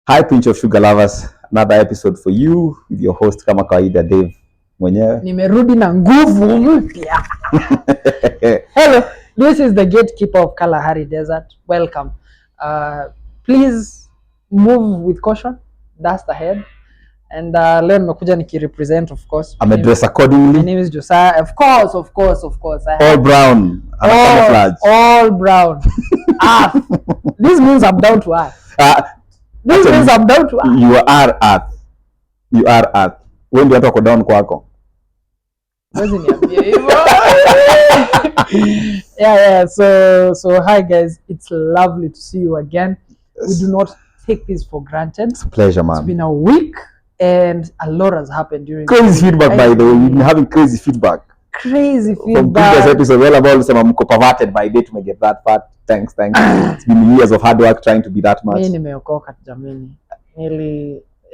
Hi pinch of sugar lovers, another episode for you with your host kama kawaida Dave mwenyewe. Nimerudi na nguvu mpya. Hello, this is the gatekeeper of Kalahari Desert. Welcome. Please move with caution. Dust ahead. And leo nimekuja nikirepresent, of course. I'm dressed accordingly. My name is Josiah. Of course. All brown. All brown. This means I'm down to earth. This means I'm down to earth. You are earth. You are earth. When do you talk down kwako? Yeah. So hi guys. It's lovely to see you again. Yes. We do not take this for granted. It's a pleasure, man. It's been a week and a lot has happened during crazy feedback, by the way. We've been having crazy feedback. From previous episode, well about some perverted by date to get that part. Thanks. It's been years of hard work trying to be that much. Mimi nimeokoka jamani.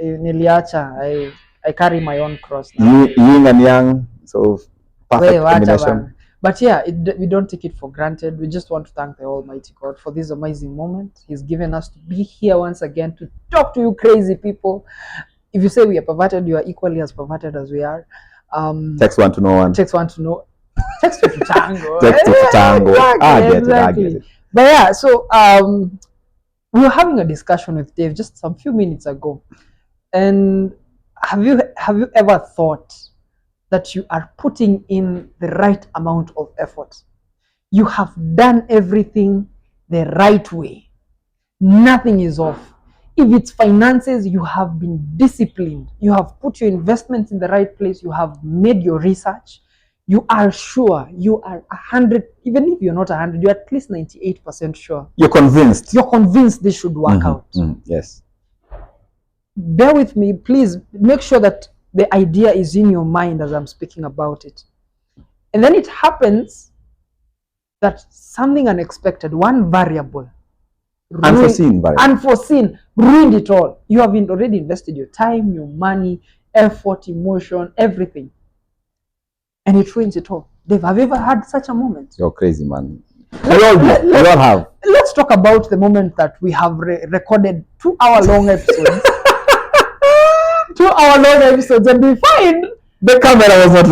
Niliacha. I carry my own cross now. Yin and yang, so perfect combination. But yeah, we don't take it for granted. We just want to thank the Almighty God for this amazing moment He's given us to be here once again to talk to you crazy people. If you say we are perverted, you are equally as perverted as we are. Text one to know one. Text one to know. Text to tango. Text to tango. I get it. But yeah, so we were having a discussion with Dave just some few minutes ago, and have you ever thought that you are putting in the right amount of effort? You have done everything the right way. Nothing is off. If it's finances, you have been disciplined. You have put your investments in the right place. You have made your research. You are sure. You are 100. Even if you're not 100, you're at least 98% sure. You're convinced. You're convinced this should work out. Yes. Bear with me, please. Make sure that the idea is in your mind as I'm speaking about it. And then it happens that something unexpected, one variable, unforeseen, ruined it all. You have already invested your time, your money, effort, emotion, everything. And it ruins it all. Dave, have you ever had such a moment? You're crazy, man. We all have. Let's talk about the moment that we have recorded 2-hour-long episodes. 2-hour-long episodes, and we find the camera was not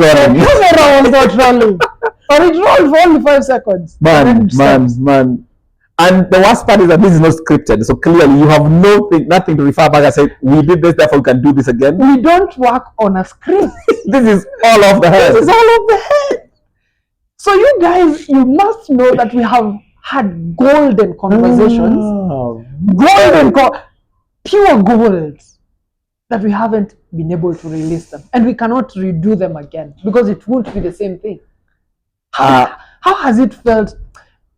rolling. Or it rolled for only 5 seconds. Man. And the worst part is that this is not scripted. So clearly you have nothing to refer back and say, we did this, therefore we can do this again. We don't work on a script. This is all off the head. So you guys, you must know that we have had golden conversations. Pure gold. That we haven't been able to release them. And we cannot redo them again. Because it won't be the same thing. How has it felt?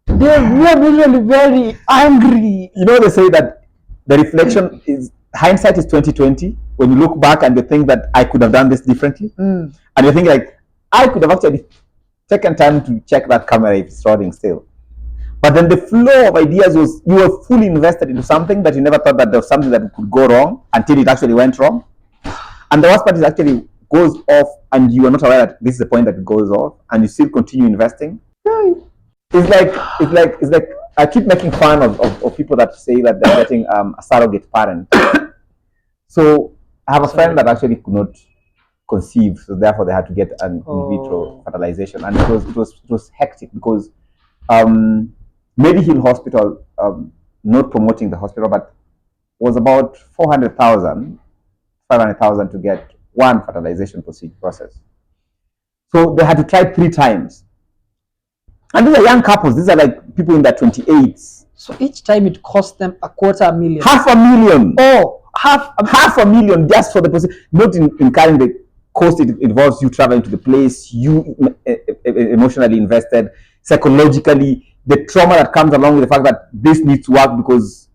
We are really very angry. You know, they say that the reflection is, hindsight is 20/20. When you look back and you think that I could have done this differently, and you think like, I could have actually taken time to check that camera if it's running still. But then the flow of ideas was, you were fully invested into something that you never thought that there was something that could go wrong until it actually went wrong. And the worst part is actually goes off and you are not aware that this is the point that it goes off and you still continue investing. It's like I keep making fun of people that say that they're getting a surrogate parent. So I have a friend that actually could not conceive, so therefore they had to get an in vitro fertilization, and it was hectic because Medihill Hospital, not promoting the hospital, but was about 500,000 to get one fertilization process. So they had to try 3 times. And these are young couples. These are like people in their 28s. So each time it cost them $250,000. $500,000. Oh, $500,000 just for the process. Not in carrying the cost. It involves you traveling to the place, you emotionally invested, psychologically, the trauma that comes along with the fact that this needs to work because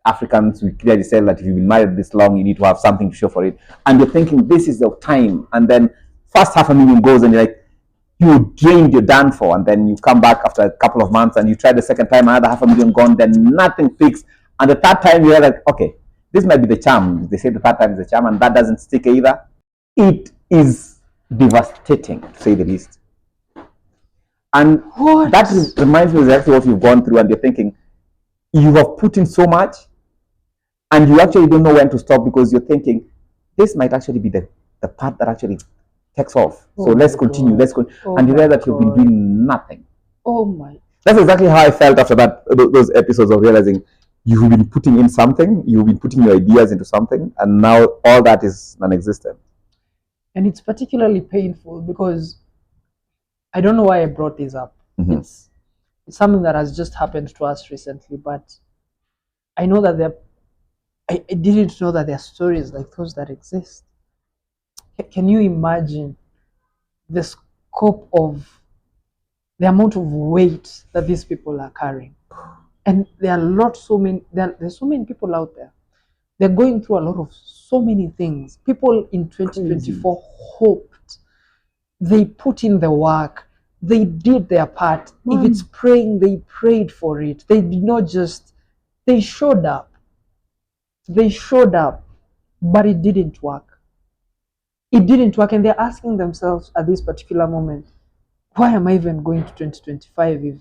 Africans, we clearly say that if you've been married this long, you need to have something to show for it. And you're thinking this is the time. And then first $500,000 goes and you're like, you drained, you're done for, and then you come back after a couple of months and you try the second time, another $500,000 gone, then nothing fixed, and the third time you're like, okay, this might be the charm. They say the third time is the charm, and that doesn't stick either. It is devastating, to say the least. And that reminds me exactly what you've gone through, and you're thinking, you have put in so much, and you actually don't know when to stop because you're thinking this might actually be the part that actually takes off. So let's continue. Let's go. And you realize that you've been doing nothing. Oh my. That's exactly how I felt after those episodes of realizing you've been putting in something, you've been putting your ideas into something, and now all that is non-existent. And it's particularly painful because I don't know why I brought this up. Mhm. It's something that has just happened to us recently, but I know that I didn't know that there are stories like those that exist. Can you imagine the scope of the amount of weight that these people are carrying? And there are there's so many people out there. They're going through a lot of so many things. People in 2024 hoped, they put in the work, they did their part. If it's praying, they prayed for it. They did not just, they showed up. They showed up, but it didn't work. It didn't work, and they're asking themselves at this particular moment, why am I even going to 2025 if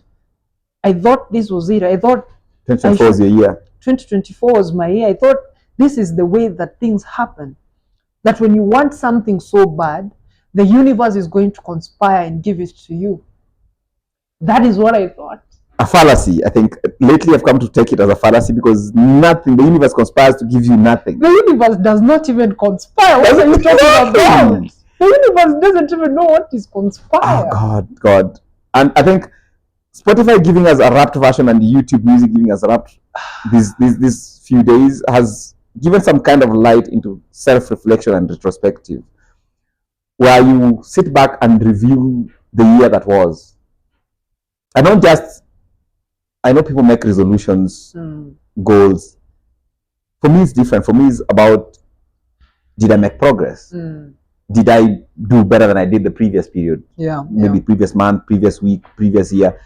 I thought this was it? I thought 2024 was your year. 2024 was my year. I thought this is the way that things happen. That when you want something so bad, the universe is going to conspire and give it to you. That is what I thought. A fallacy. I think lately I've come to take it as a fallacy because nothing, the universe conspires to give you nothing. The universe does not even conspire. What are you talking about? The universe doesn't even know what is conspire. Oh, God. And I think Spotify giving us a wrapped version and YouTube music giving us a wrapped these few days has given some kind of light into self-reflection and retrospective, where you sit back and review the year that was. I know people make resolutions, goals. For me, it's different. For me, it's about, did I make progress? Did I do better than I did the previous period? Maybe previous month, previous week, previous year.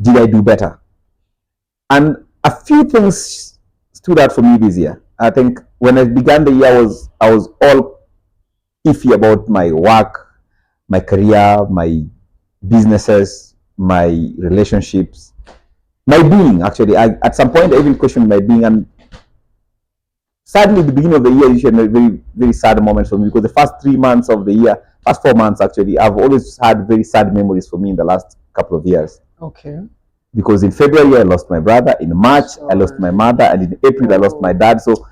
Did I do better? And a few things stood out for me this year. I think when I began the year, I was all iffy about my work, my career, my businesses, my relationships, my being. Actually, at some point I even questioned my being, and sadly, the beginning of the year usually a very, very sad moment for me because the first 3 months of the year, first 4 months actually, I've always had very sad memories for me in the last couple of years. Okay. Because in February I lost my brother, in March I lost my mother, and in April I lost my dad. So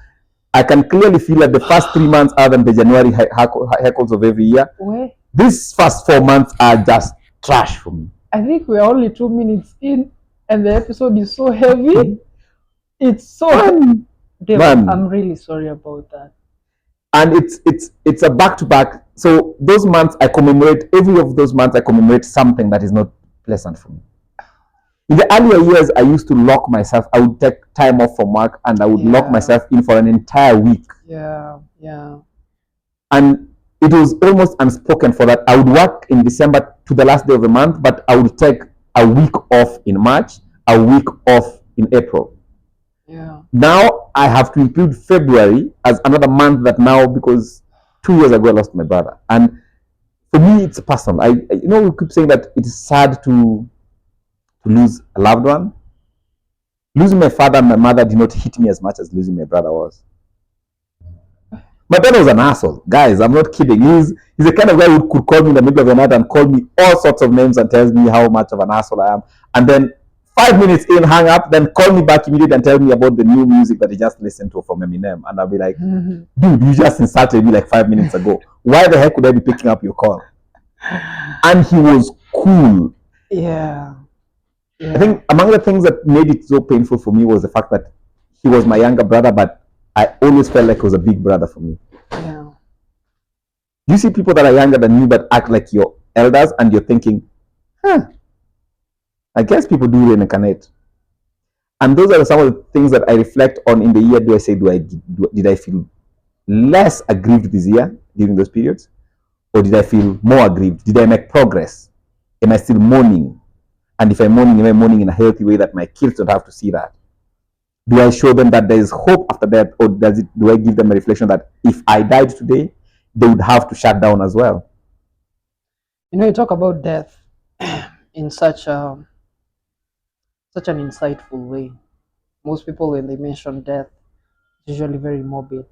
I can clearly feel that the first 3 months, other than the January haircuts of every year, these first 4 months are just trash for me. I think we're only 2 minutes in, and the episode is so heavy. It's so heavy. David, I'm really sorry about that. And it's a back-to-back. So those months I commemorate, every of those months I commemorate something that is not pleasant for me. In the earlier years, I used to lock myself. I would take time off from work and I would lock myself in for an entire week. And it was almost unspoken for that. I would work in December to the last day of the month, but I would take a week off in March, a week off in April. Now I have to include February as another month that now, because 2 years ago I lost my brother. And for me, it's personal. We keep saying that it is sad to lose a loved one. Losing my father and my mother did not hit me as much as losing my brother was. My brother was an asshole. Guys, I'm not kidding. He's the kind of guy who could call me in the middle of the night and call me all sorts of names and tells me how much of an asshole I am. And then 5 minutes in, hang up, then call me back immediately and tell me about the new music that he just listened to from Eminem. And I'll be like, dude, you just insulted me like 5 minutes ago. Why the heck would I be picking up your call? And he was cool. I think among the things that made it so painful for me was the fact that he was my younger brother, but I always felt like he was a big brother for me. You see people that are younger than you but act like your elders, and you're thinking, I guess people do reincarnate. And those are some of the things that I reflect on in the year. Did I feel less aggrieved this year during those periods? Or did I feel more aggrieved? Did I make progress? Am I still mourning? And if I'm mourning, am I mourning in a healthy way that my kids don't have to see that? Do I show them that there is hope after death, or do I give them a reflection that if I died today, they would have to shut down as well? You talk about death in such an insightful way. Most people, when they mention death, usually very morbid.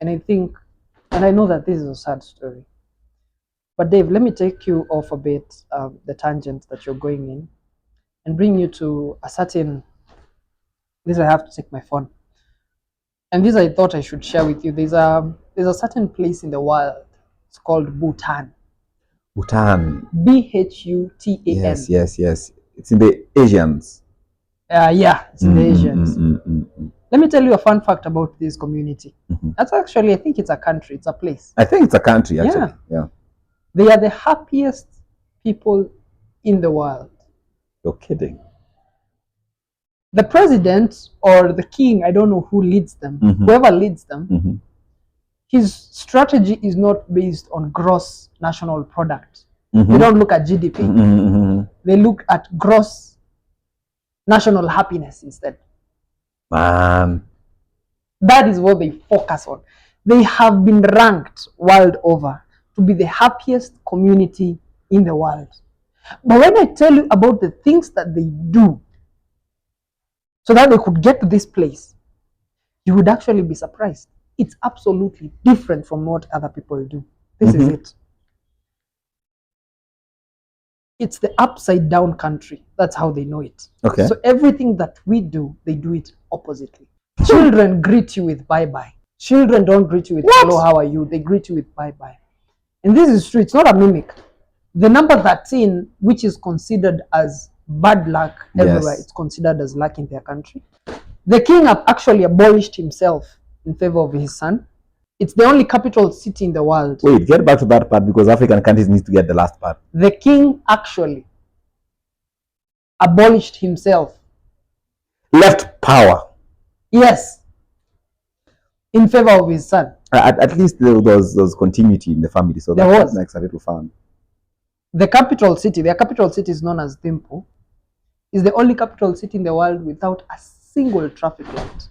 And I think, and I know that this is a sad story. But Dave, let me take you off a bit, the tangent that you're going in, and bring you to a certain. This I have to take my phone. And this I thought I should share with you. There's a certain place in the world. It's called Bhutan. Bhutan. Bhutan. Yes. It's in the Asians. Yeah, it's in the Asians. Let me tell you a fun fact about this community. That's actually, I think it's a country. It's a place. I think it's a country, actually. Yeah. They are the happiest people in the world. You're kidding. The president or the king, I don't know who leads them, whoever leads them, his strategy is not based on gross national product. They don't look at GDP. They look at gross national happiness instead. Man. That is what they focus on. They have been ranked world over to be the happiest community in the world. But when I tell you about the things that they do so that they could get to this place, you would actually be surprised. It's absolutely different from what other people do. This is it. It's the upside down country. That's how they know it. Okay. So everything that we do, they do it oppositely. Children greet you with bye-bye. Children don't greet you with hello, how are you? They greet you with bye-bye. And this is true. It's not a mimic. The number 13, which is considered as bad luck everywhere, it's considered as luck in their country. The king actually abolished himself in favor of his son. It's the only capital city in the world. Wait, get back to that part because African countries need to get the last part. The king actually abolished himself. Left power. Yes. In favor of his son. At least there was continuity in the family, so that makes a little fun. The capital city, their capital city is known as Thimphu, is the only capital city in the world without a single traffic light.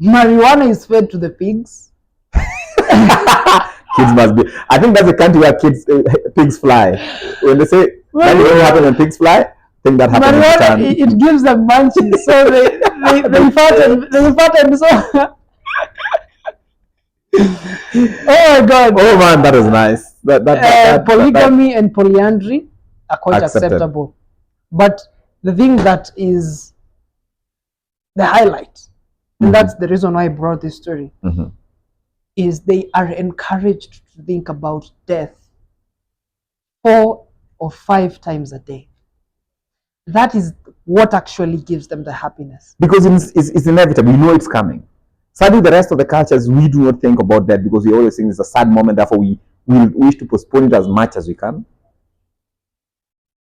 Marijuana is fed to the pigs. Kids must be. I think that's the country where pigs fly. When they say that will happen when pigs fly, I think that happens. Marijuana, it gives them munchies, so they fart and so. Oh my God! Oh man, that is nice. Polygamy and polyandry are quite acceptable, but the thing that is the highlight, and that's the reason why I brought this story, is they are encouraged to think about death 4 or 5 times a day. That is what actually gives them the happiness. Because it's inevitable. You know it's coming. Sadly, the rest of the cultures, we do not think about that because we always think it's a sad moment. Therefore, we wish to postpone it as much as we can.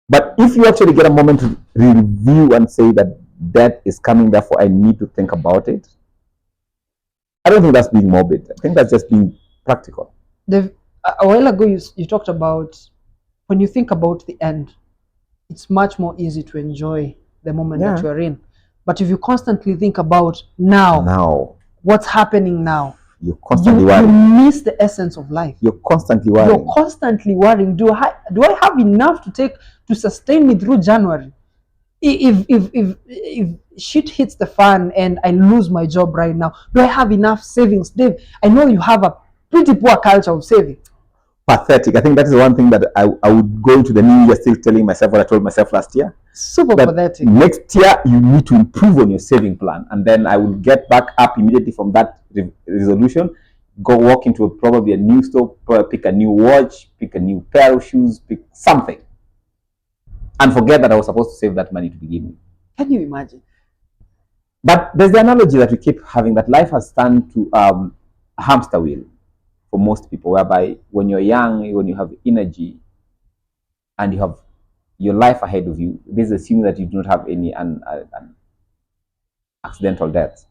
But if you actually get a moment to review and say that death is coming, therefore I need to think about it, I don't think that's being morbid. I think that's just being practical. A while ago, you talked about when you think about the end, it's much more easy to enjoy the moment that you're in. But if you constantly think about now, what's happening now, you're constantly worrying. You miss the essence of life. You're constantly worrying. You're constantly worrying. Do I have enough to sustain me through January? If shit hits the fan and I lose my job right now, do I have enough savings? Dave, I know you have a pretty poor culture of saving. Pathetic. I think that is one thing that I would go into the new year still telling myself what I told myself last year. Super pathetic. Next year, you need to improve on your saving plan. And then I will get back up immediately from that resolution, go walk into probably a new store, pick a new watch, pick a new pair of shoes, pick something. And forget that I was supposed to save that money to begin with. Can you imagine? But there's the analogy that we keep having that life has turned to a hamster wheel for most people, whereby when you're young, when you have energy and you have your life ahead of you, this is assuming that you do not have any accidental deaths.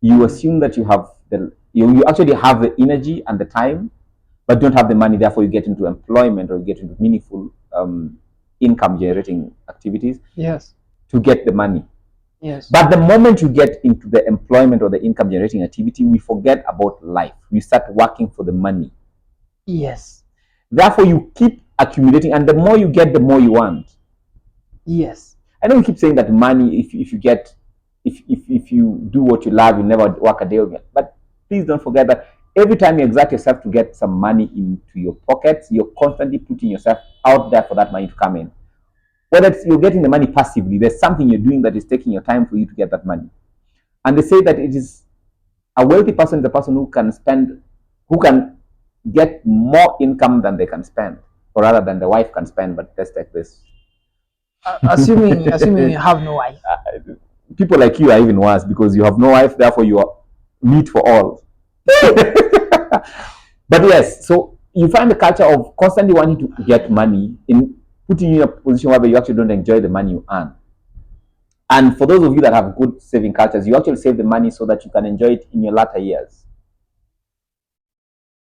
You assume that you have you actually have the energy and the time, but don't have the money. Therefore, you get into employment or you get into meaningful income generating activities. Yes. To get the money. Yes. But the moment you get into the employment or the income generating activity, we forget about life. We start working for the money. Yes. Therefore, you keep accumulating, and the more you get, the more you want. Yes. I know we keep saying that money, if you get if you do what you love, you never work a day again. But please don't forget that every time you exert yourself to get some money into your pockets, you're constantly putting yourself out there for that money to come in. Whether it's you're getting the money passively, there's something you're doing that is taking your time for you to get that money. And they say that it is a wealthy person is the person who can spend, who can get more income than they can spend, or rather than the wife can spend. But let's take this. Assuming you have no wife. People like you are even worse because you have no wife, therefore you are meat for all. But yes, so you find the culture of constantly wanting to get money in putting you in a position where you actually don't enjoy the money you earn. And for those of you that have good saving cultures, you actually save the money so that you can enjoy it in your latter years.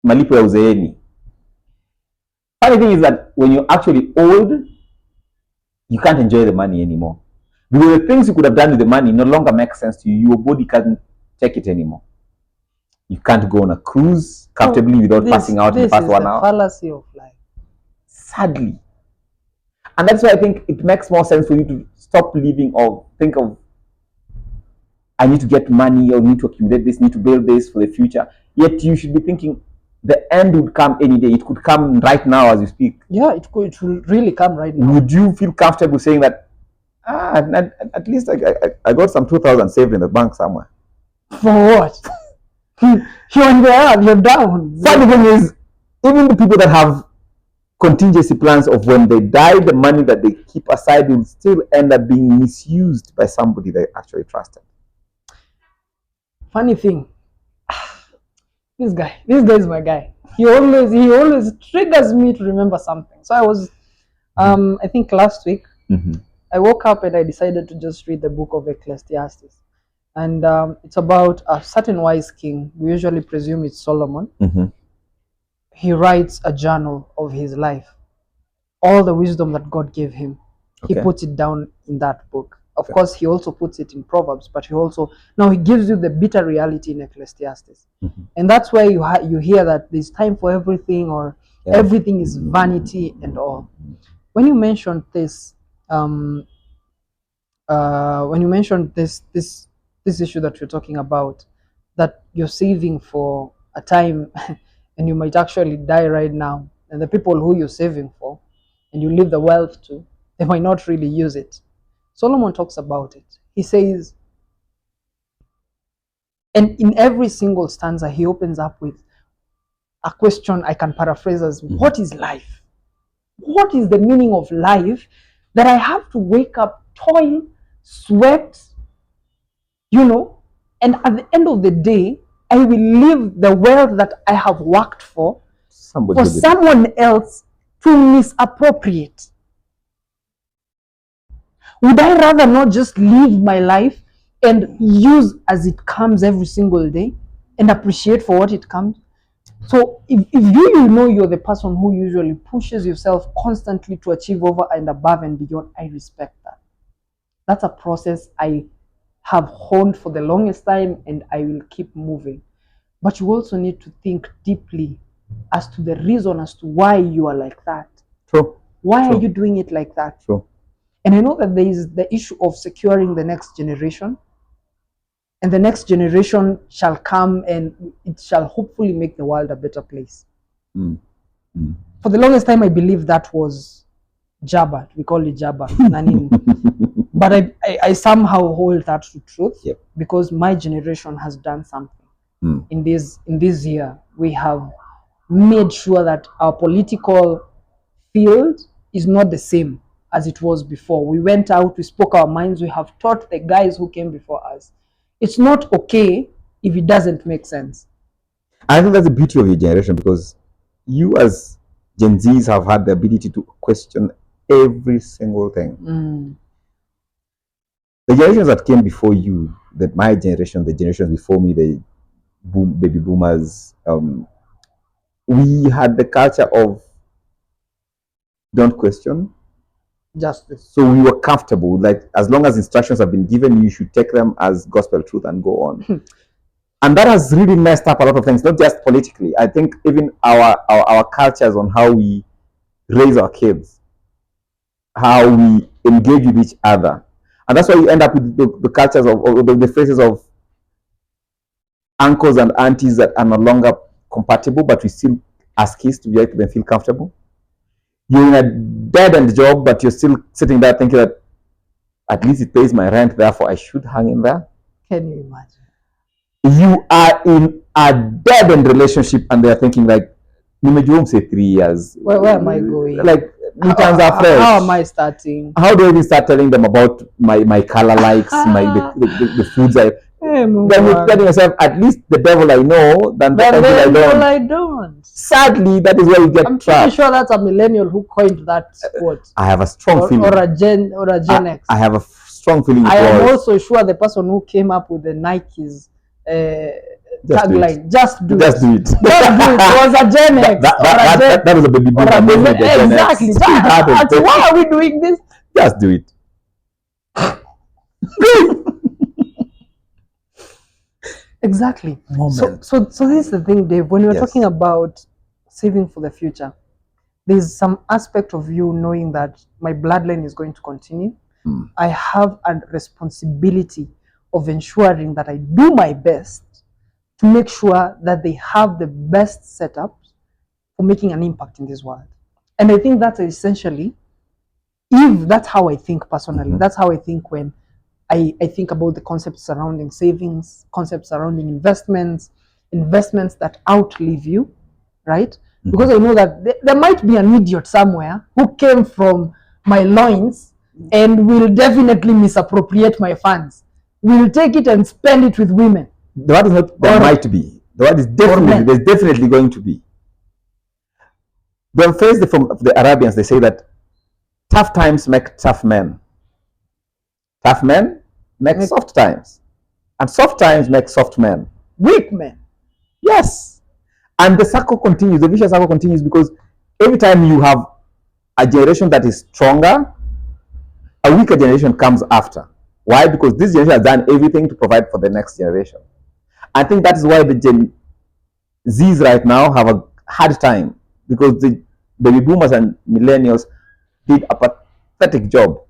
Malipo ya uzeeni. Funny thing is that when you're actually old, you can't enjoy the money anymore. Because the things you could have done with the money no longer make sense to you. Your body can't take it anymore. You can't go on a cruise comfortably without passing out in the first 1 hour. This is the fallacy of life. Sadly. And that's why I think it makes more sense for you to stop living or think of, I need to get money, or need to accumulate this, need to build this for the future. Yet you should be thinking the end would come any day. It could come right now as you speak. Yeah, it will really come right now. Would you feel comfortable saying that, at least I got some 2,000 saved in the bank somewhere? For what? You're on the up, you're down. Funny thing is, even the people that have contingency plans of when they die, the money that they keep aside will still end up being misused by somebody they actually trusted. Funny thing, this guy is my guy. He always triggers me to remember something. So I was, I think last week, I woke up and I decided to just read the book of Ecclesiastes. And it's about a certain wise king. We usually presume it's Solomon. He writes a journal of his life. All the wisdom that God gave him, he puts it down in that book. Of course, he also puts it in Proverbs, but now he gives you the bitter reality in Ecclesiastes. And that's where you hear that there's time for everything, or everything is vanity and all. When you mentioned this, this issue that you're talking about, that you're saving for a time and you might actually die right now, and the people who you're saving for and you leave the wealth to, they might not really use it. Solomon talks about it. He says, and in every single stanza he opens up with a question I can paraphrase as, what is life? What is the meaning of life that I have to wake up, toil, sweat, and at the end of the day, I will leave the wealth that I have worked for someone else to misappropriate? Would I rather not just live my life and use as it comes every single day and appreciate for what it comes? So if you know you're the person who usually pushes yourself constantly to achieve over and above and beyond, I respect that. That's a process I have honed for the longest time, and I will keep moving. But you also need to think deeply as to the reason as to why you are like that. True. Why are you doing it like that? True. And I know that there is the issue of securing the next generation. And the next generation shall come and it shall hopefully make the world a better place. For the longest time, I believe that was Jabba. We call it Jabba. But I somehow hold that to truth, because my generation has done something. In this year, we have made sure that our political field is not the same as it was before. We went out, we spoke our minds, we have taught the guys who came before us. It's not okay if it doesn't make sense. I think that's the beauty of your generation, because you as Gen Zs have had the ability to question every single thing. The generations that came before you, my generation, the generations before me, the baby boomers, we had the culture of don't question. Justice. So we were comfortable, like as long as instructions have been given, you should take them as gospel truth and go on. And that has really messed up a lot of things, not just politically. I think even our cultures on how we raise our kids, how we engage with each other. And that's why you end up with the cultures of, or the phrases of uncles and aunties that are no longer compatible, but we still ask kids to make them feel comfortable. You're in a dead-end job, but you're still sitting there thinking that at least it pays my rent, therefore I should hang in there. Can you imagine? You are in a dead-end relationship, and they're thinking like, nimejua say 3 years. Where am I going? Like, returns are fresh. How am I starting? How do I even start telling them about my color likes, the foods I... Then you're telling yourself, at least the devil I know than the devil I don't. Sadly, that is where you get trapped. I'm pretty sure that's a millennial who coined that quote. I have a strong feeling. Or a Gen X. I have a strong feeling. I am also sure the person who came up with the Nike's tagline, just do it. Just do it. Just do it. It was a Gen X. That was a baby boomer. Exactly. Why are we doing this? Just do it. Exactly. So this is the thing, Dave. When you're talking about saving for the future, there's some aspect of you knowing that my bloodline is going to continue. I have a responsibility of ensuring that I do my best to make sure that they have the best setups for making an impact in this world. And I think that's essentially, if that's how I think personally, that's how I think when I think about the concepts surrounding savings, concepts surrounding investments that outlive you, right? Because I know that there might be an idiot somewhere who came from my loins and will definitely misappropriate my funds. Will take it and spend it with women. The word is not there might be. The word is definitely, there's definitely going to be. The phrase from the Arabians, they say that tough times make tough men. Tough men make soft times. And soft times make soft men. Weak men. Yes. And the circle continues, the vicious circle continues, because every time you have a generation that is stronger, a weaker generation comes after. Why? Because this generation has done everything to provide for the next generation. I think that is why the Gen Zs right now have a hard time, because the baby boomers and millennials did a pathetic job.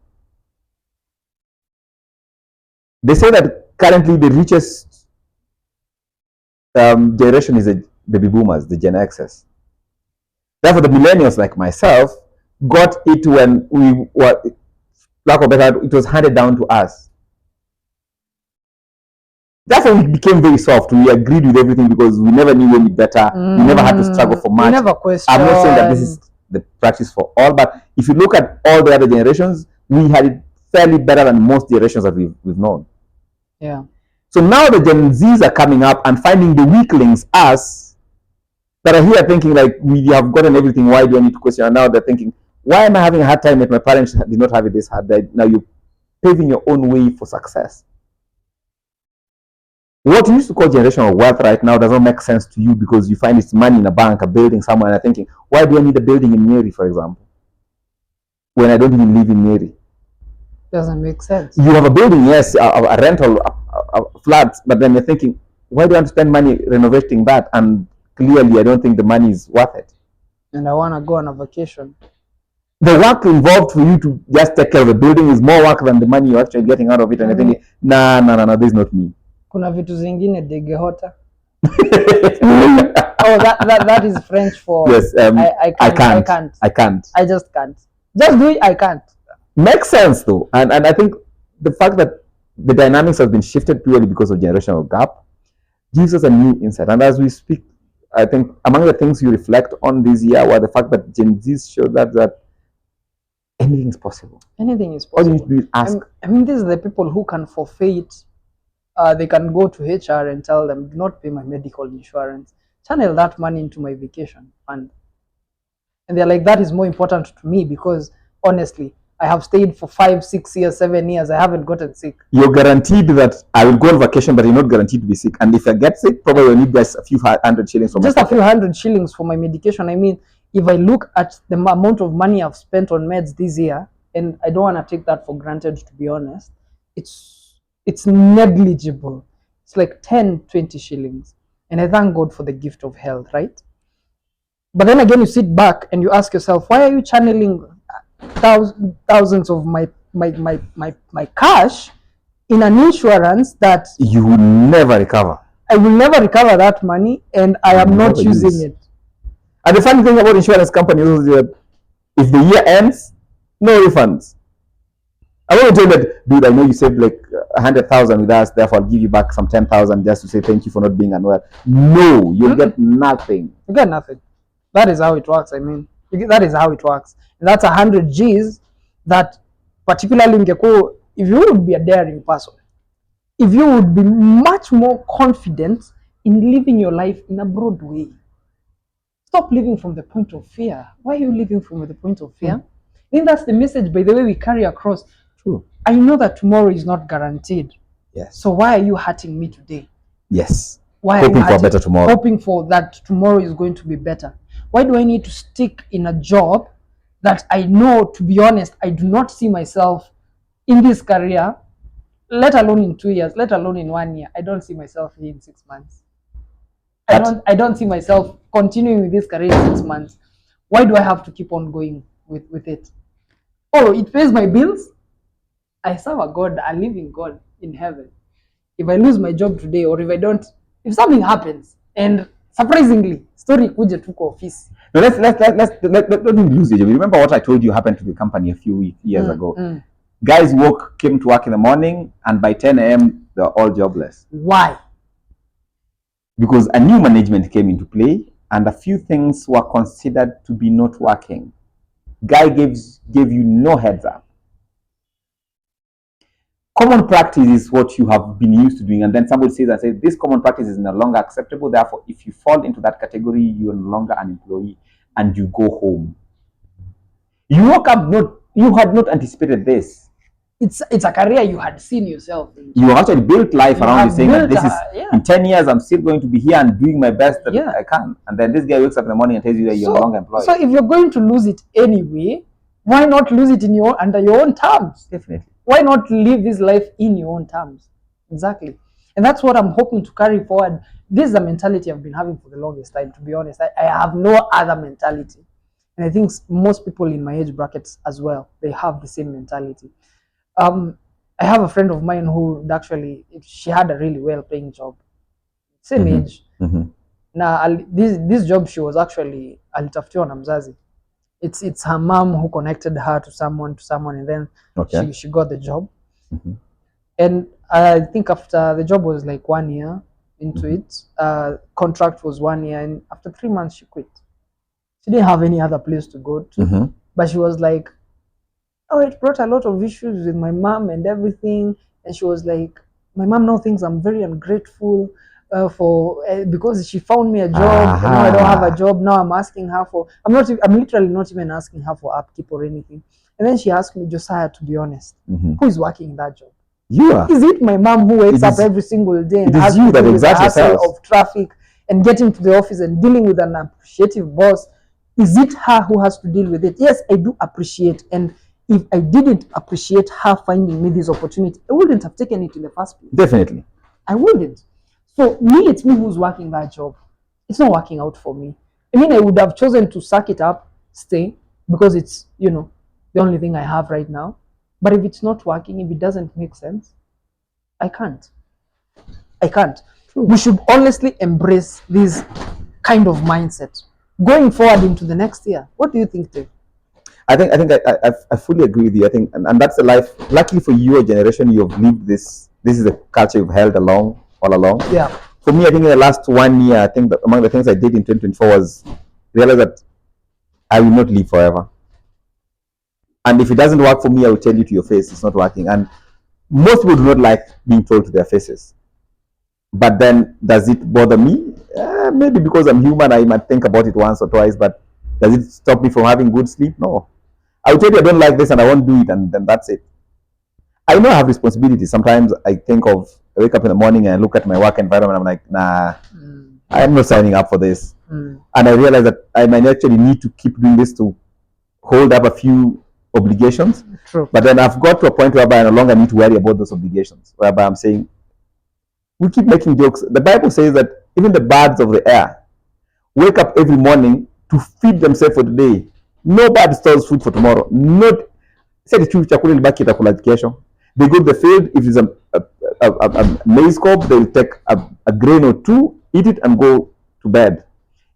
They say that currently the richest generation is the baby boomers, the Gen Xs. Therefore, the millennials like myself got it when we were, lack of better, it was handed down to us. Therefore, we became very soft. We agreed with everything because we never knew any better. We never had to struggle for much. Never questioned. I'm not saying that this is the practice for all, but if you look at all the other generations, we had it fairly better than most generations that we've known. Yeah. So now the Gen Zs are coming up and finding the weaklings, us, that are here thinking like, we have gotten everything, why do I need to question? And now they're thinking, why am I having a hard time if my parents did not have it this hard? Now you're paving your own way for success. What you used to call generational wealth right now does not make sense to you because you find it's money in a bank, a building somewhere, and you're thinking, why do I need a building in Nyeri, for example, when I don't even live in Nyeri? Doesn't make sense. You have a building, yes, a rental, a flat, but then you're thinking, why do I want to spend money renovating that? And clearly, I don't think the money is worth it. And I want to go on a vacation. The work involved for you to just take care of the building is more work than the money you're actually getting out of it. And you're thinking, nah, this is not me. Kuna vitu zingine degehota. Oh, that is French for yes. I can't. I just can't. Just do it. I can't. Makes sense though, and I think the fact that the dynamics has been shifted purely because of generational gap gives us a new insight. And as we speak, I think among the things you reflect on this year were the fact that Gen Zs showed that anything is possible. Anything is possible. All you need to do is ask. I mean, these are the people who can forfeit. They can go to HR and tell them, do not pay my medical insurance. Channel that money into my vacation fund. And they're like, that is more important to me because, honestly, I have stayed for 5, 6 years, 7 years. I haven't gotten sick. You're guaranteed that I will go on vacation, but you're not guaranteed to be sick. And if I get sick, probably you'll need just a few hundred shillings. Just a few hundred shillings for my medication. I mean, if I look at the amount of money I've spent on meds this year, and I don't want to take that for granted, to be honest, it's negligible. It's like 10, 20 shillings. And I thank God for the gift of health, right? But then again, you sit back and you ask yourself, why are you channeling thousands of my my cash in an insurance that You will never recover. I will never recover that money, and I am not Never using use. it. And the funny thing about insurance companies is that if the year ends, no refunds. I want to tell you that, dude, I know you saved like 100,000 with us, therefore I'll give you back some 10,000 just to say thank you for not being unwell. No, you'll get nothing. You get nothing. That is how it works. I mean, that is how it works. And that's 100 G's that, particularly in Geko, if you would be a daring person, if you would be much more confident in living your life in a broad way. Stop living from the point of fear. Why are you living from the point of fear? I think that's the message, by the way, we carry across. True. I know that tomorrow is not guaranteed. Yes. So why are you hurting me today? Yes. Why hoping for a better tomorrow. Hoping for that tomorrow is going to be better. Why do I need to stick in a job that I know, to be honest, I do not see myself in this career, let alone in 2 years, let alone in 1 year. I don't see myself here in 6 months. I don't see myself continuing with this career in 6 months. Why do I have to keep on going with it? Oh, it pays my bills. I serve a God, a living God in heaven. If I lose my job today, or if something happens, and surprisingly, story kuje tuko office. No, let's don't lose it. Remember what I told you happened to the company a few years ago. Guys came to work in the morning, and by 10 a.m. they're all jobless. Why? Because a new management came into play, and a few things were considered to be not working. Guy gave you no heads up. Common practice is what you have been used to doing, and then somebody says this common practice is no longer acceptable. Therefore, if you fall into that category, you are no longer an employee, and you go home. You woke up you had not anticipated this. It's a career you had seen yourself in. You actually built life around you, saying that this is in 10 years I'm still going to be here and doing my best that I can. And then this guy wakes up in the morning and tells you that you're no longer employed. So if you're going to lose it anyway, why not lose it under your own terms? Definitely. Why not live this life in your own terms? Exactly. And that's what I'm hoping to carry forward. This is the mentality I've been having for the longest time, to be honest. I have no other mentality. And I think most people in my age brackets as well, they have the same mentality. I have a friend of mine who actually, she had a really well-paying job. Same age. Now, this job, she was actually alitafutiwa na mzazi. It's her mom who connected her to someone, and then she got the job. And I think after the job was like 1 year into it, contract was 1 year, and after 3 months she quit. She didn't have any other place to go to, but she was like, oh, it brought a lot of issues with my mom and everything. And she was like, my mom now thinks I'm very ungrateful because she found me a job. And now I don't have a job. Now I'm asking her I'm literally not even asking her for upkeep or anything. And then she asked me, Josiah, to be honest, who is working in that job? You are. Is it my mom who wakes up every single day and has you to that deal with the exerts hassle yourself of traffic and getting to the office and dealing with an appreciative boss? Is it her who has to deal with it? Yes, I do appreciate. And if I didn't appreciate her finding me this opportunity, I wouldn't have taken it in the first place. Definitely. I wouldn't. So it's me who's working that job. It's not working out for me. I mean, I would have chosen to suck it up, stay, because it's, the only thing I have right now. But if it's not working, if it doesn't make sense, I can't. True. We should honestly embrace this kind of mindset going forward into the next year. What do you think, Dave? I think I fully agree with you. I think, and that's the life. Luckily for your generation, you have lived this. This is the culture you've held all along. Yeah. For me, I think in the last 1 year, I think that among the things I did in 2024 was realize that I will not live forever. And if it doesn't work for me, I will tell you to your face it's not working. And most people do not like being told to their faces. But then, does it bother me? Maybe because I'm human, I might think about it once or twice. But does it stop me from having good sleep? No. I will tell you I don't like this and I won't do it, and then that's it. I know I have responsibilities. Sometimes I wake up in the morning and I look at my work environment, I'm like, nah, I'm not signing up for this. And I realize that I might actually need to keep doing this to hold up a few obligations. True. But then I've got to a point whereby I no longer need to worry about those obligations, whereby I'm saying, we keep making jokes. The Bible says that even the birds of the air wake up every morning to feed themselves for the day. No bird stores food for tomorrow. said tu chakula ilibaki itakula kesho. They go to the field. If it's a maize cob, they'll take a grain or two, eat it, and go to bed.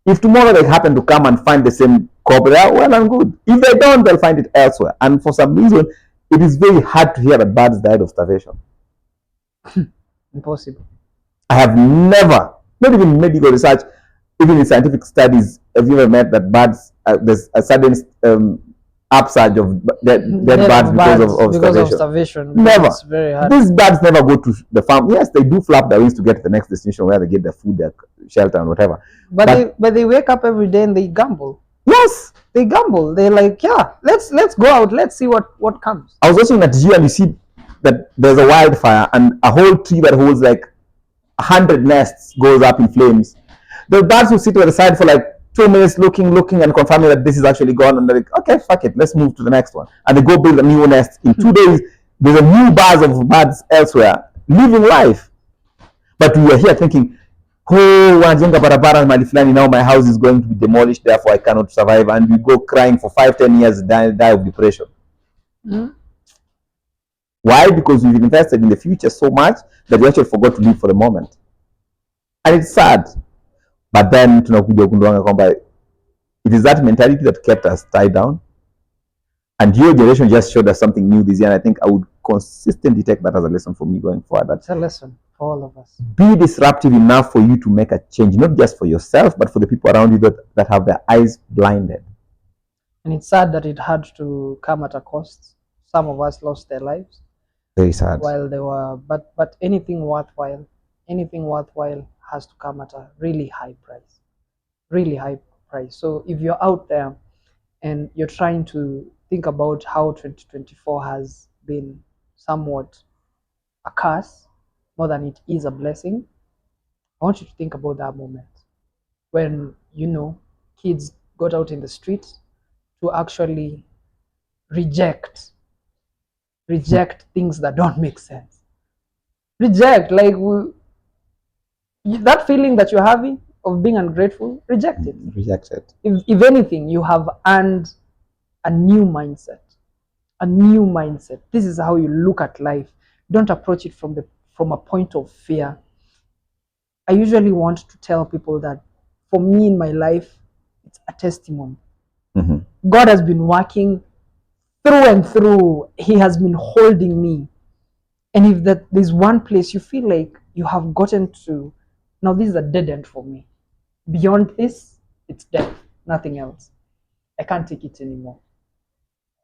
If tomorrow they happen to come and find the same cob there, well and good. If they don't, they'll find it elsewhere. And for some reason, it is very hard to hear that birds died of starvation. Impossible. I have never, not even medical research, even in scientific studies, have you ever met that birds, there's a sudden upsurge of dead birds because of starvation? Never. It's very hard. These birds never go to the farm. Yes, they do flap their wings to get to the next destination where they get their food, their shelter, and whatever. But they wake up every day and they gamble. Yes, they gamble. They're like, yeah, let's go out. Let's see what comes. I was watching that and you see that there's a wildfire and a whole tree that holds like 100 nests goes up in flames. The birds will sit by the side for like 2 minutes looking and confirming that this is actually gone, and they're like, okay, fuck it, let's move to the next one. And they go build a new nest. In 2 days, there's a new bars of birds elsewhere living life. But we are here thinking, oh, wanajenga barabara mahali fulani, now my house is going to be demolished, therefore I cannot survive. And we go crying for 5-10 years, die of depression. Mm-hmm. Why? Because we've invested in the future so much that we actually forgot to live for the moment. And it's sad. But then tunakuja kundwanga kwamba it is that mentality that kept us tied down. And your generation just showed us something new this year. And I think I would consistently take that as a lesson for me going forward. That's a lesson for all of us. Be disruptive enough for you to make a change, not just for yourself, but for the people around you that have their eyes blinded. And it's sad that it had to come at a cost. Some of us lost their lives. Very sad. While they were, but anything worthwhile has to come at a really high price. Really high price. So if you're out there and you're trying to think about how 2024 has been somewhat a curse more than it is a blessing, I want you to think about that moment when, kids got out in the streets to actually reject things that don't make sense. Reject, like that feeling that you're having of being ungrateful, reject it. Reject it. If anything, you have earned a new mindset. A new mindset. This is how you look at life. Don't approach it from a point of fear. I usually want to tell people that for me in my life, it's a testimony. Mm-hmm. God has been working through and through. He has been holding me. And if there's one place you feel like you have gotten to, now this is a dead end for me. Beyond this, it's death, nothing else. I can't take it anymore.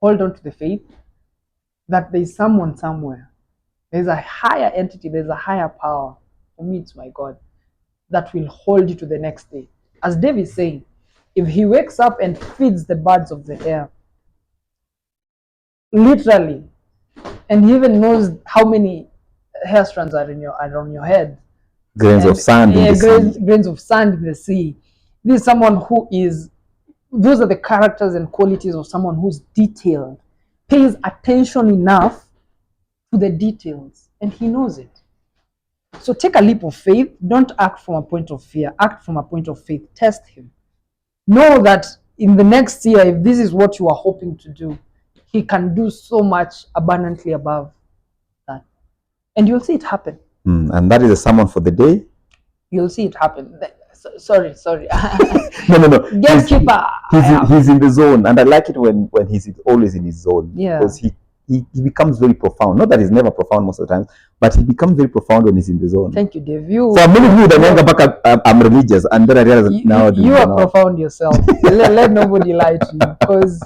Hold on to the faith that there's someone somewhere. There's a higher entity, there's a higher power. For me, it's my God that will hold you to the next day. As Dave is saying, if he wakes up and feeds the birds of the air, literally, and he even knows how many hair strands are on your head. Grains of sand in the sea. Grains of sand in the sea. This is someone who is, those are the characters and qualities of someone who's detailed, pays attention enough to the details, and he knows it. So take a leap of faith. Don't act from a point of fear. Act from a point of faith. Test him. Know that in the next year, if this is what you are hoping to do, he can do so much abundantly above that. And you'll see it happen. And that is a sermon for the day. You'll see it happen. Sorry. No. Gatekeeper. He's in the zone. And I like it when he's always in his zone. Yeah. Because he becomes very profound. Not that he's never profound most of the time, but he becomes very profound when he's in the zone. Thank you, Dave. For a minute, I'm religious, and then I realize now you are profound yourself. let nobody lie to you, because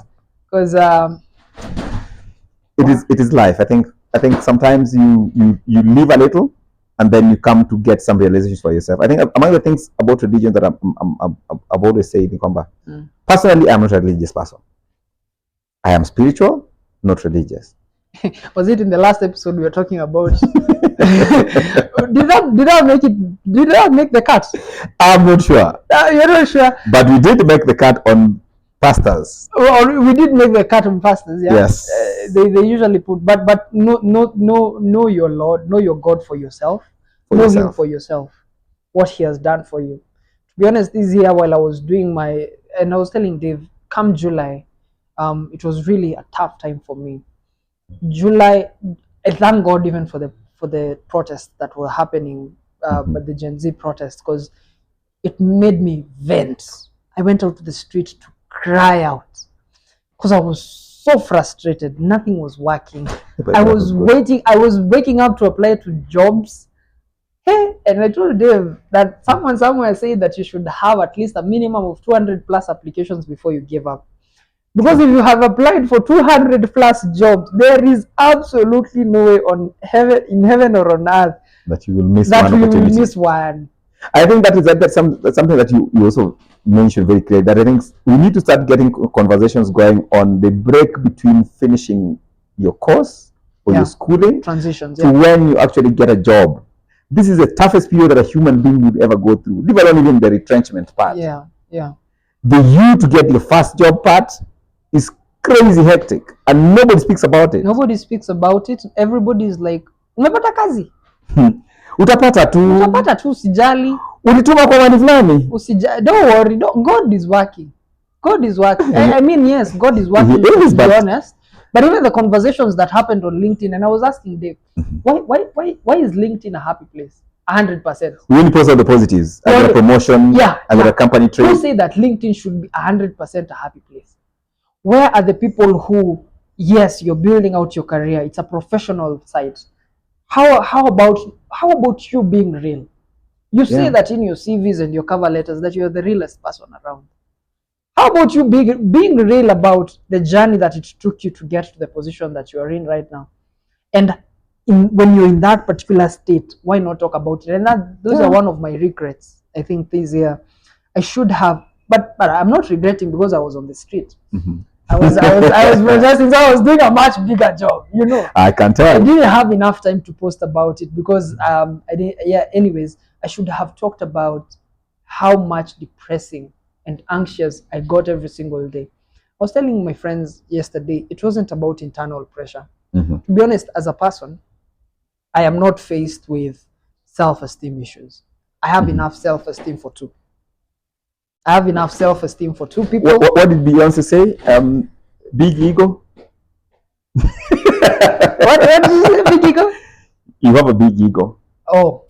it is life. I think sometimes you live a little, and then you come to get some realizations for yourself. I think among the things about religion that I've always said in Kwamba, personally, I'm not a religious person. I am spiritual, not religious. Was it in the last episode we were talking about? Did that make the cut? I'm not sure. You're not sure? But we did make the cut on pastors. Or we did make the cut on pastors, yeah. Yes. They usually put, but know your Lord, know your God for yourself. Know him for yourself. What he has done for you. To be honest, this year while I was doing and I was telling Dave, come July, it was really a tough time for me. July, I thank God even for the protests that were happening, but the Gen Z protests, because it made me vent. I went out to the street to cry out because I was so frustrated. Nothing was working. But I that was good. waiting. I was waking up to apply to jobs. Hey, and I told Dave that someone somewhere said that you should have at least a minimum of 200 plus applications before you give up. Because if you have applied for 200 plus jobs, there is absolutely no way in heaven or on earth That you will miss that one we will opportunity. miss one. I think that's something that you also mentioned very clearly. That I think we need to start getting conversations going on the break between finishing your course or Yeah. your schooling Transitions, to yeah. when you actually get a job. This is the toughest period that a human being would ever go through. Leave alone even the retrenchment part. Yeah, yeah. The you to get your first job part is crazy hectic, and nobody speaks about it. Nobody speaks about it. Everybody is like, umepata kazi? Utapata tu, Utapata tu, usijali. ulituma kwa wani fulani. Don't worry. God is working. God is working. I mean, yes, God is working, He is, to be but honest. But even the conversations that happened on LinkedIn, and I was asking Dave, why is LinkedIn a happy place? 100%. we only post all the positives. I got a promotion. Yeah, I got a company trade. Who say that LinkedIn should be 100% a happy place? Where are the people who, yes, you're building out your career, it's a professional site. How about you being real? You say that in your CVs and your cover letters that you're the realest person around. How about you being real about the journey that it took you to get to the position that you are in right now? And when you're in that particular state, why not talk about it? And those are one of my regrets. I think this year I should have, but I'm not regretting because I was on the street. I was protesting, so I was doing a much bigger job, I can tell. I didn't have enough time to post about it because I didn't. Yeah. Anyways, I should have talked about how much depressing and anxious I got every single day. I was telling my friends yesterday, it wasn't about internal pressure. To be honest, as a person, I am not faced with self-esteem issues. I have enough self-esteem for two. I have enough self-esteem for two people. What did Beyonce say? Big ego. What did you say, big ego? You have a big ego. Oh.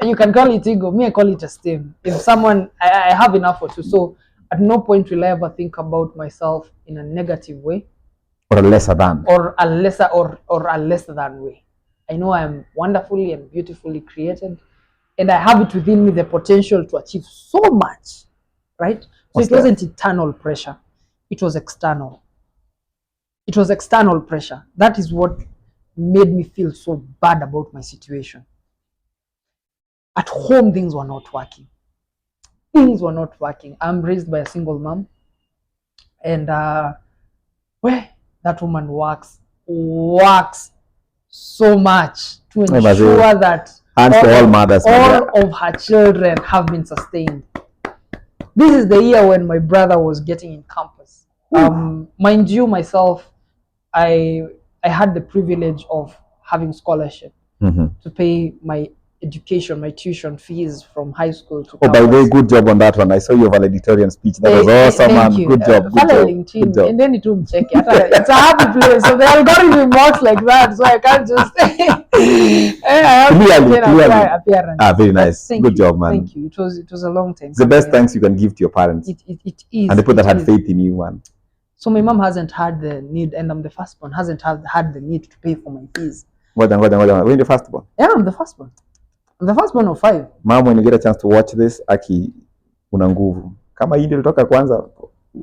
You can call it ego. Me, I call it esteem. If someone, I have enough for two. So at no point will I ever think about myself in a negative way. Or a lesser than. Or a lesser than way. I know I am wonderfully and beautifully created. And I have it within me the potential to achieve so much. Right? So it wasn't internal pressure. It was external. It was external pressure. That is what made me feel so bad about my situation. At home, things were not working. Things were not working. I'm raised by a single mom. And where that woman works so much to ensure that all of her children have been sustained. This is the year when my brother was getting in campus. Mind you, myself, I had the privilege of having scholarship to pay my education, my tuition fees from high school to campus. By the way, good job on that one. I saw your valedictorian speech. That was awesome, man. Good job. Good job. And then it will check it. It's a happy place. So the algorithm works like that. So I can't just clearly. appearance. Very nice. Good job, man. Thank you. It was a long time. It's the best thanks you can give to your parents. It is. And the people that had faith in you, man. So my mom hasn't had the need, and I'm the firstborn, hasn't had the need to pay for my fees. When you're the firstborn? Yeah, I'm the firstborn. I'm the firstborn of 5. Mom, when you get a chance to watch this, Aki, una nguvu. Kama hii ndio toka kwanza,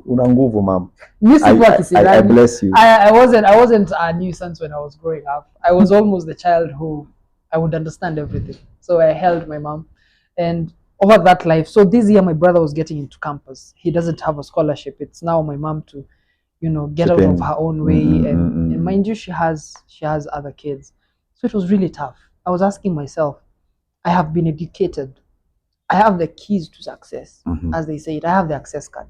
una nguvu, mom. I bless you. I wasn't a nuisance when I was growing up. I was almost the child who I would understand everything. So I held my mom. And over that life, so this year my brother was getting into campus. He doesn't have a scholarship. It's now my mom to, get out of her own way. And mind you, she has other kids. So it was really tough. I was asking myself, I have been educated. I have the keys to success, as they say it. I have the access card.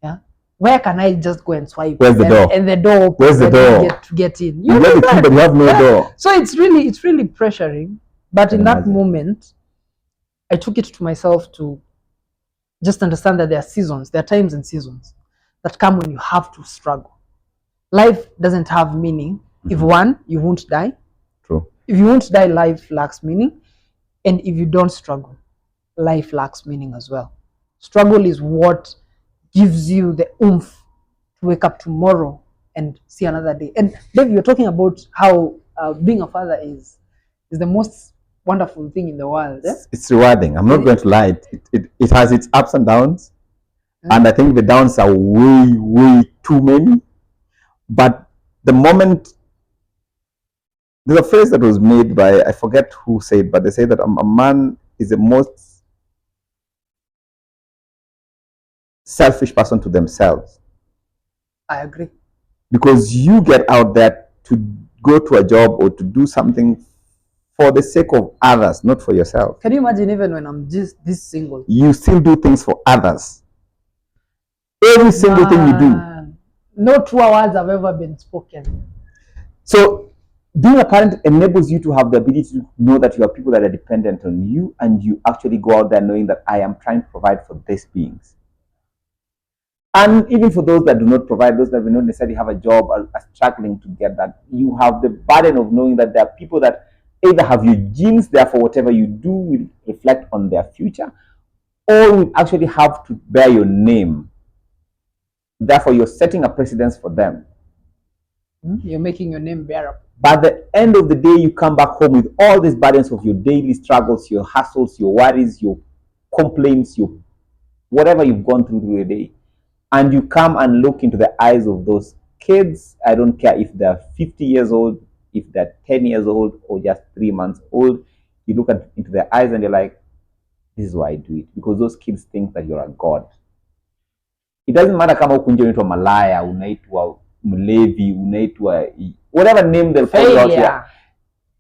Yeah. Where can I just go and swipe? Where's the door? And the door. Where's the door? To get in. You have the key, but you have no door. So it's really pressuring. But in that moment, I took it to myself to just understand that there are seasons, there are times and seasons that come when you have to struggle. life doesn't have meaning if one, you won't die. True. If you won't die, life lacks meaning. And if you don't struggle, life lacks meaning as well. Struggle is what gives you the oomph to wake up tomorrow and see another day. And Dave, you're talking about how being a father is the most wonderful thing in the world. Eh? It's rewarding. I'm not going to lie. It has its ups and downs. And I think the downs are way, way too many. But the moment, there's a phrase that was made by, I forget who said, but they say that a man is the most selfish person to themselves. I agree. Because you get out there to go to a job or to do something for the sake of others, not for yourself. Can you imagine, even when I'm just this single? You still do things for others. Every single thing you do. No true words have ever been spoken. So being a parent enables you to have the ability to know that you have people that are dependent on you, and you actually go out there knowing that I am trying to provide for these beings. And even for those that do not provide, those that do not necessarily have a job or are struggling to get that, you have the burden of knowing that there are people that either have your genes, therefore whatever you do will reflect on their future, or will actually have to bear your name. Therefore, you're setting a precedence for them. You're making your name bearable. By the end of the day, you come back home with all these burdens of your daily struggles, your hassles, your worries, your complaints, your whatever you've gone through the day. And you come and look into the eyes of those kids. I don't care if they're 50 years old, if they're 10 years old, or just 3 months old. You look into their eyes and you're like, this is why I do it. Because those kids think that you're a god. It doesn't matter kama huku nje unaitwa malaya, unaitwa mlevi, unaitwa whatever name they'll call you out here.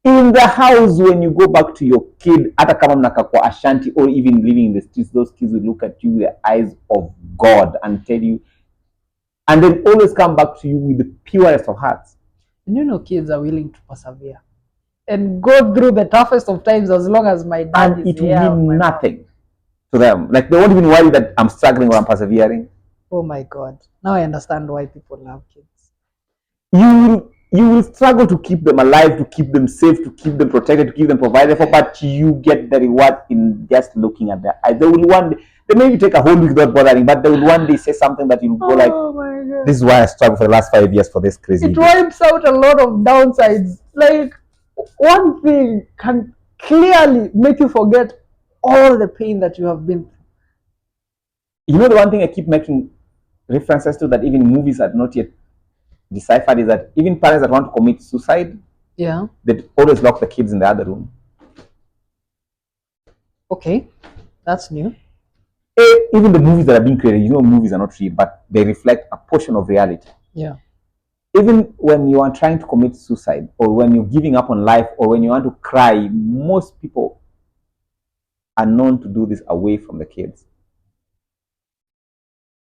In the house, when you go back to your kid, hata kama mnaka kwa Ashanti or even living in the streets, those kids will look at you with the eyes of God and tell you, and they'll always come back to you with the purest of hearts. And you know, kids are willing to persevere and go through the toughest of times as long as my dad and is it will mean nothing to them. Like, they won't even worry that I'm struggling or I'm persevering. Oh my God. Now I understand why people love kids. You will struggle to keep them alive, to keep them safe, to keep them protected, to keep them provided for, but you get the reward in just looking at their eyes. They will one day, they maybe take a whole week without bothering, but they will one day say something that you'll go like, my God. This is why I struggled for the last 5 years for this crazy. It wipes out a lot of downsides. Like, one thing can clearly make you forget all the pain that you have been through. You know, the one thing I keep making references to that even movies are not yet deciphered is that even parents that want to commit suicide, they always lock the kids in the other room. Okay, that's new. Even the movies that are being created, you know, movies are not real, but they reflect a portion of reality. Yeah. Even when you are trying to commit suicide, or when you're giving up on life, or when you want to cry, most people are known to do this away from the kids.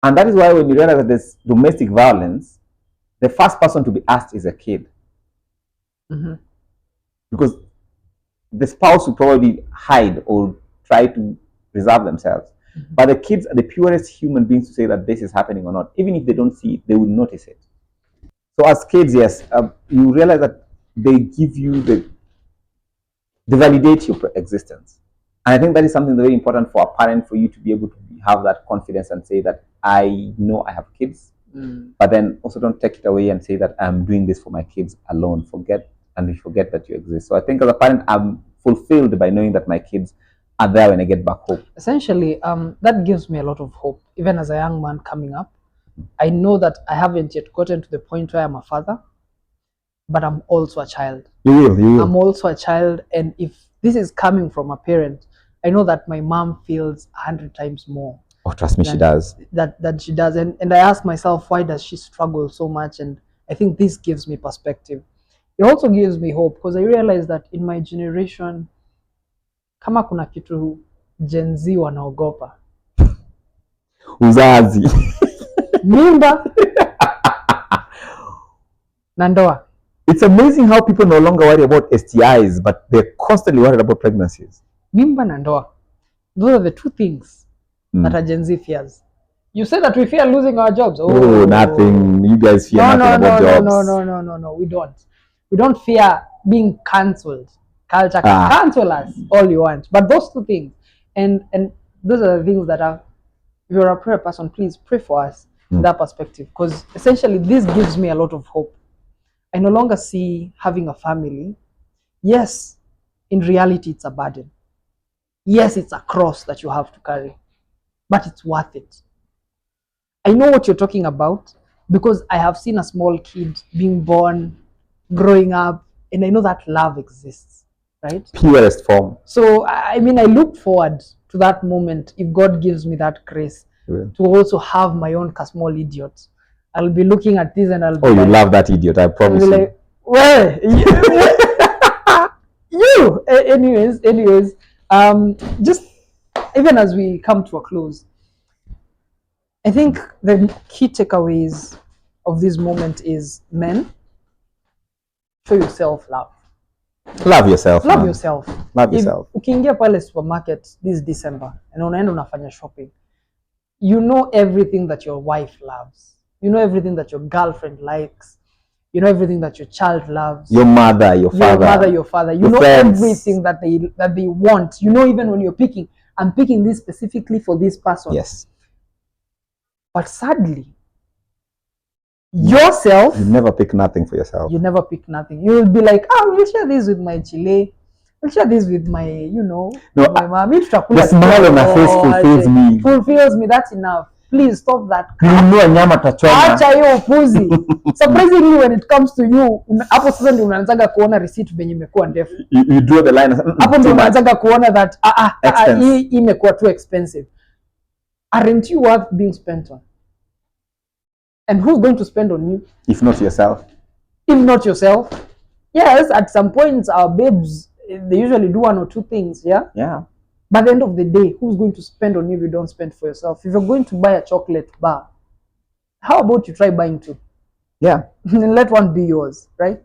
And that is why when you realize that there's domestic violence, the first person to be asked is a kid. Because the spouse will probably hide or try to preserve themselves. But the kids are the purest human beings to say that this is happening or not. Even if they don't see it, they will notice it. So as kids, yes, you realize that they give you they validate your existence. And I think that is something very important for a parent, for you to be able to have that confidence and say that I know I have kids, but then also don't take it away and say that I'm doing this for my kids alone. You forget that you exist. So I think as a parent, I'm fulfilled by knowing that my kids are there when I get back home. Essentially, that gives me a lot of hope. Even as a young man coming up, I know that I haven't yet gotten to the point where I'm a father, but I'm also a child. You will. I'm also a child, and if this is coming from a parent, I know that my mom feels 100 times more. Oh, trust me, she does. That she does. And I ask myself, why does she struggle so much? And I think this gives me perspective. It also gives me hope, because I realize that in my generation, kama kuna kitu Gen Z wanaogopa. Uzazi. Mimba. Na ndoa. It's amazing how people no longer worry about STIs, but they're constantly worried about pregnancies. Mimba na ndoa. Those are the two things that a Gen Z fears. You say that we fear losing our jobs. Oh, nothing. You guys fear No, nothing no, about no, no, jobs. no, no, no, no, no. We don't. We don't fear being cancelled. Culture can Ah. cancel us all you want. But those two things, and those are the things that are. If you're a prayer person, please pray for us in that perspective, because essentially this gives me a lot of hope. I no longer see having a family. Yes, in reality, it's a burden. Yes, it's a cross that you have to carry, but it's worth it. I know what you're talking about because I have seen a small kid being born, growing up, and I know that love exists, right? Purest form. So, I mean, I look forward to that moment if God gives me that grace to also have my own small idiot. I'll be looking at this and I'll be Oh, you like, love that idiot, I promise you. like, well, anyways, just even as we come to a close, I think the key takeaways of this moment is, men, show yourself love. Love yourself. Love man. yourself. Love yourself. Ukiingia pale supermarket this December and unaenda unafanya shopping, you know everything that your wife loves. You know everything that your girlfriend likes. You know everything that your child loves. Your mother, your father. Your father. You your know friends. everything that they want. You know, even when you're picking, I'm picking this specifically for this person. Yes. But sadly, yourself, you never pick nothing for yourself. You never pick nothing. You will be like, oh, we'll share this with my chile. We'll share this with my, my mom. The smile on her face fulfills me. Fulfills me. That's enough. Please stop that. Nyama tachoma. Acha hiyo upuzi. Surprisingly, when it comes to you, hapo sasa ndio unaanzaga kuona receipt venye imekuwa ndefu. You draw the line. Hapo ndio unaanzaga kuona that hii imekuwa too expensive. Aren't you worth being spent on? And who's going to spend on you? If not yourself. If not yourself. Yes, at some points our babes, they usually do one or two things, yeah? Yeah. But at the end of the day, who's going to spend on you if you don't spend for yourself? If you're going to buy a chocolate bar, how about you try buying two? Yeah. Let one be yours, right?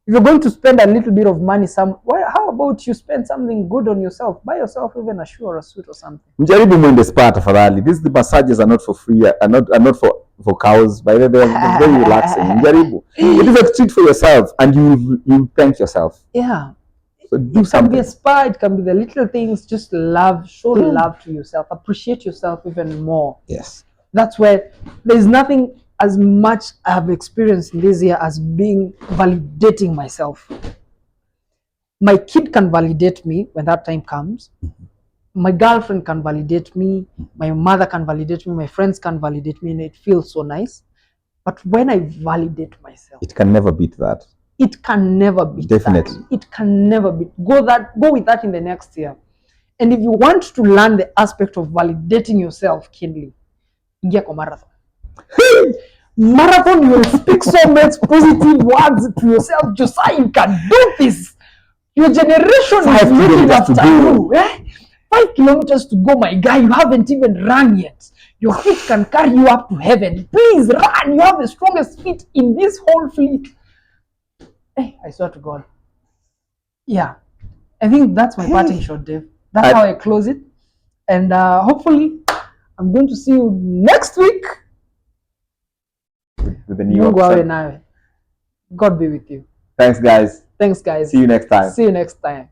If you're going to spend a little bit of money how about you spend something good on yourself? Buy yourself even a shoe or a suit or something. Mjaribu mwende spa tafadhali. The massages are not for free, are not for cows. By the way, they're very relaxing. Mjaribu. It is a treat for yourself, and you thank yourself. Yeah. So do it something. Can be a spa, it can be the little things. Just show love to yourself. Appreciate yourself even more. Yes. That's where there's nothing as much I have experienced in this year as validating myself. My kid can validate me when that time comes. My girlfriend can validate me. My mother can validate me. My friends can validate me, and it feels so nice. But when I validate myself, it can never beat that. It can never beat Definitely. that. It can never beat. Go with that in the next year. And if you want to learn the aspect of validating yourself keenly, ingia kwa marathon. Marathon, you will speak so much positive words to yourself. Josiah, you can do this. Your generation is looking after you. 5 kilometers to go, my guy. You haven't even run yet. Your feet can carry you up to heaven. Please run. You have the strongest feet in this whole fleet. I swear to God. Yeah. I think that's my parting shot, Dave. That's how I close it. And hopefully, I'm going to see you next week. With the new episode. God be with you. Thanks, guys. Thanks, guys. See you next time. See you next time.